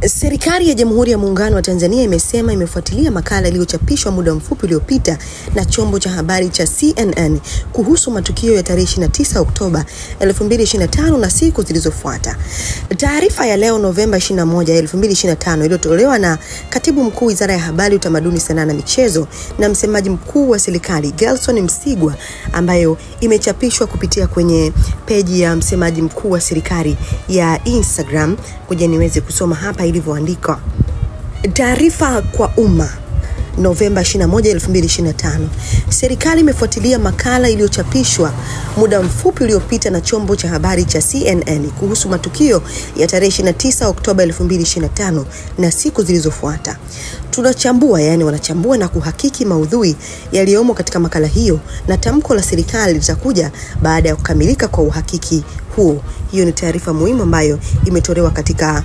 Serikali ya Jamhuri ya Muungano wa Tanzania imesema imefuatilia makala iliyochapishwa muda mfupi uliopita na chombo cha habari cha CNN kuhusu matukio ya tarehe 29 Oktoba 2025 na siku zilizofuata. Taarifa ya leo Novemba 21, 2025 iliyotolewa na Katibu Mkuu Wizara ya Habari, Utamaduni, Sanaa na Michezo na msemaji mkuu wa serikali Gelson Msigwa, ambayo imechapishwa kupitia kwenye peji ya msemaji mkuu wa serikali ya Instagram. Kuja niweze kusoma hapa ilivyoandikwa. Taarifa kwa umma. Novemba 21, 2025. Serikali imefuatilia makala iliyochapishwa muda mfupi uliopita na chombo cha habari cha CNN kuhusu matukio ya tarehe 29 Oktoba 2025 na siku zilizofuata. Wanachambua na kuhakiki maudhui yaliyomo katika makala hiyo, na tamko la serikali litakuja baada ya kukamilika kwa uhakiki huo. Hiyo ni taarifa muhimu ambayo imetolewa katika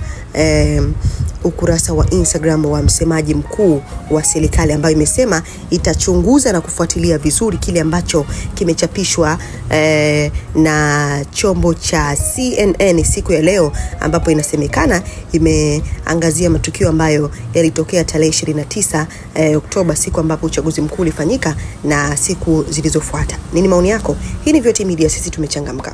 ukurasa wa Instagram wa msemaji mkuu wa serikali, ambayo imesema itachunguza na kufuatilia vizuri kile ambacho kimechapishwa na chombo cha CNN siku ya leo, ambapo inasemekana imeangazia matukio ambayo yalitokea tarehe 29 Oktoba, siku ambapo uchaguzi mkuu ulifanyika na siku zilizofuata. Nini maoni yako? Hii ni VOT Media, sisi tumechangamka.